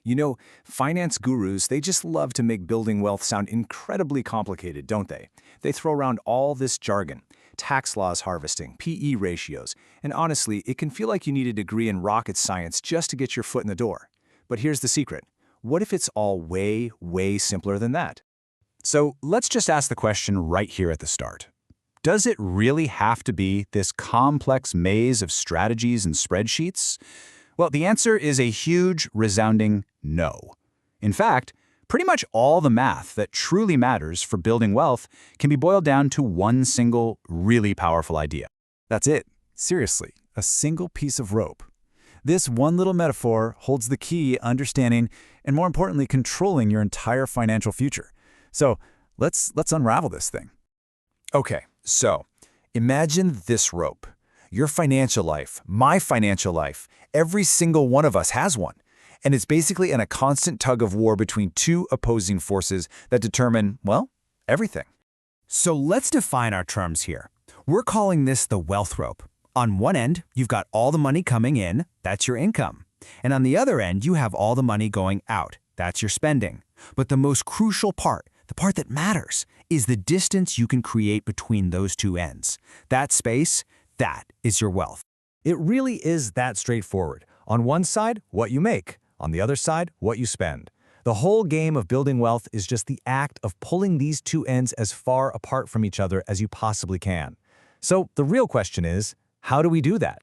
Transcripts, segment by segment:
You know, finance gurus, they just love to make building wealth sound incredibly complicated, don't they? They throw around all this jargon, tax laws harvesting, PE ratios, and honestly, it can feel like you need a degree in rocket science just to get your foot in the door. But here's the secret. What if it's all way, way simpler than that? So let's just ask the question right here at the start. Does it really have to be this complex maze of strategies and spreadsheets? Well, the answer is a huge, resounding no. In fact, pretty much all the math that truly matters for building wealth can be boiled down to one single, really powerful idea. That's it. Seriously, a single piece of rope. This one little metaphor holds the key understanding and, more importantly, controlling your entire financial future. So let's unravel this thing. Okay, so imagine this rope. Your financial life, my financial life, every single one of us has one. And it's basically in a constant tug of war between two opposing forces that determine, well, everything. So let's define our terms here. We're calling this the wealth rope. On one end, you've got all the money coming in, that's your income. And on the other end, you have all the money going out, that's your spending. But the most crucial part, the part that matters, is the distance you can create between those two ends. That space, that is your wealth. It really is that straightforward. On one side, what you make. On the other side, what you spend. The whole game of building wealth is just the act of pulling these two ends as far apart from each other as you possibly can. So the real question is, how do we do that?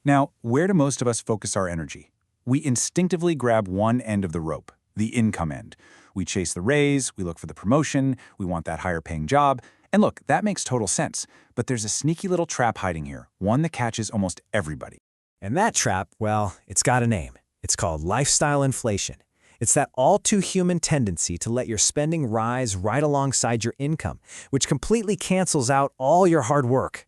Now, where do most of us focus our energy? We instinctively grab one end of the rope, the income end. We chase the raise, we look for the promotion, we want that higher paying job. And look, that makes total sense. But there's a sneaky little trap hiding here, one that catches almost everybody. And that trap, well, it's got a name. It's called lifestyle inflation. It's that all-too-human tendency to let your spending rise right alongside your income, which completely cancels out all your hard work.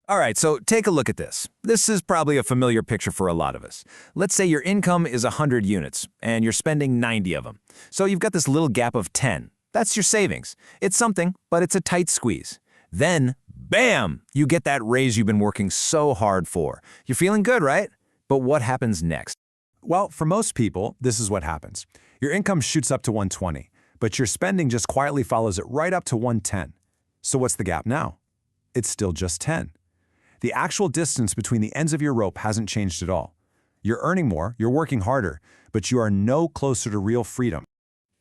All right, so take a look at this. This is probably a familiar picture for a lot of us. Let's say your income is 100 units, and you're spending 90 of them. So you've got this little gap of 10. That's your savings. It's something, but it's a tight squeeze. Then, bam, you get that raise you've been working so hard for. You're feeling good, right? But what happens next? Well, for most people, this is what happens. Your income shoots up to 120, but your spending just quietly follows it right up to 110. So what's the gap now? It's still just 10. The actual distance between the ends of your rope hasn't changed at all. You're earning more, you're working harder, but you are no closer to real freedom.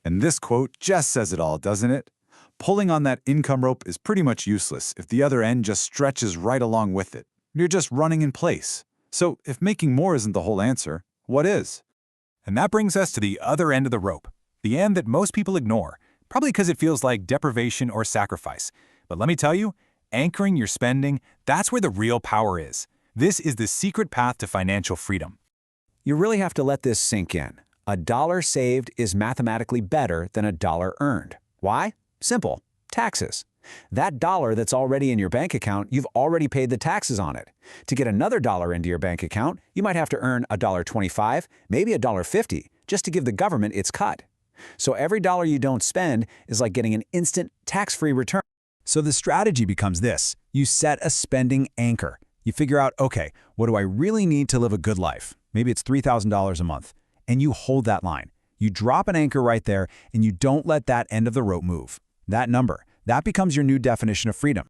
And this quote just says it all, doesn't it? Pulling on that income rope is pretty much useless if the other end just stretches right along with it. You're just running in place. So if making more isn't the whole answer, what is? And that brings us to the other end of the rope, the end that most people ignore, probably because it feels like deprivation or sacrifice. But let me tell you, anchoring your spending, that's where the real power is. This is the secret path to financial freedom. You really have to let this sink in. A dollar saved is mathematically better than a dollar earned. Why? Simple. Taxes. That dollar that's already in your bank account, you've already paid the taxes on it. To get another dollar into your bank account, you might have to earn $1.25, maybe $1.50, just to give the government its cut. So every dollar you don't spend is like getting an instant tax-free return. So the strategy becomes this. You set a spending anchor. You figure out, okay, what do I really need to live a good life? Maybe it's $3,000 a month. And you hold that line. You drop an anchor right there, and you don't let that end of the rope move. That number, that becomes your new definition of freedom.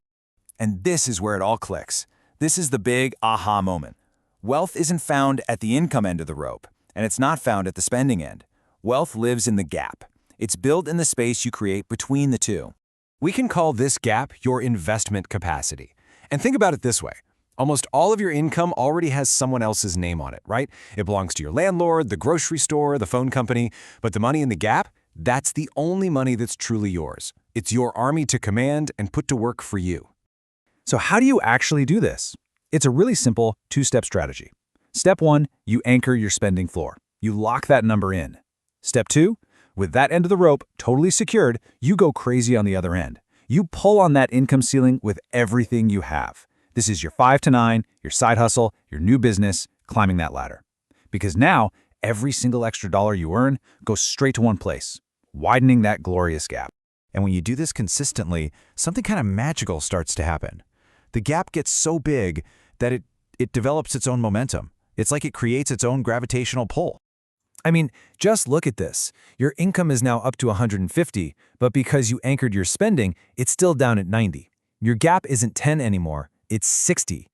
And this is where it all clicks. This is the big aha moment. Wealth isn't found at the income end of the rope, and it's not found at the spending end. Wealth lives in the gap. It's built in the space you create between the two. We can call this gap your investment capacity. And think about it this way. Almost all of your income already has someone else's name on it, right? It belongs to your landlord, the grocery store, the phone company. But the money in the gap, that's the only money that's truly yours. It's your army to command and put to work for you. So how do you actually do this? It's a really simple two-step strategy. Step 1, you anchor your spending floor. You lock that number in. Step 2, with that end of the rope totally secured, you go crazy on the other end. You pull on that income ceiling with everything you have. This is your 5 to 9, your side hustle, your new business, climbing that ladder. Because now, every single extra dollar you earn goes straight to one place, widening that glorious gap. And when you do this consistently, something kind of magical starts to happen. The gap gets so big that it develops its own momentum. It's like it creates its own gravitational pull. I mean, just look at this. Your income is now up to 150, but because you anchored your spending, it's still down at 90. Your gap isn't 10 anymore, it's 60.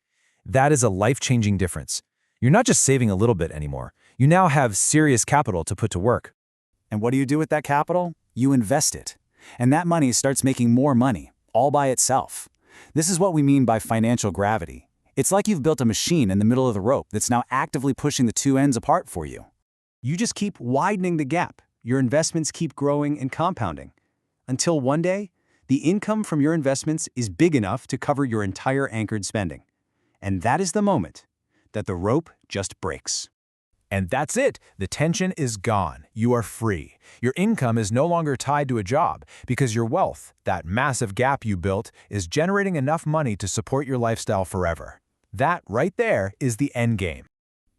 That is a life-changing difference. You're not just saving a little bit anymore. You now have serious capital to put to work. And what do you do with that capital? You invest it. And that money starts making more money, all by itself. This is what we mean by financial gravity. It's like you've built a machine in the middle of the rope that's now actively pushing the two ends apart for you. You just keep widening the gap. Your investments keep growing and compounding. Until one day, the income from your investments is big enough to cover your entire anchored spending. And that is the moment that the rope just breaks. And that's it. The tension is gone. You are free. Your income is no longer tied to a job because your wealth, that massive gap you built, is generating enough money to support your lifestyle forever. That right there is the end game.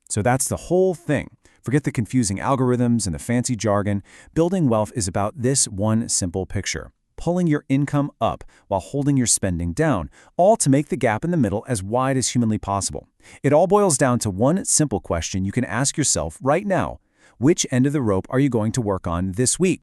So that's the whole thing. Forget the confusing algorithms and the fancy jargon. Building wealth is about this one simple picture: pulling your income up while holding your spending down, all to make the gap in the middle as wide as humanly possible. It all boils down to one simple question you can ask yourself right now. Which end of the rope are you going to work on this week?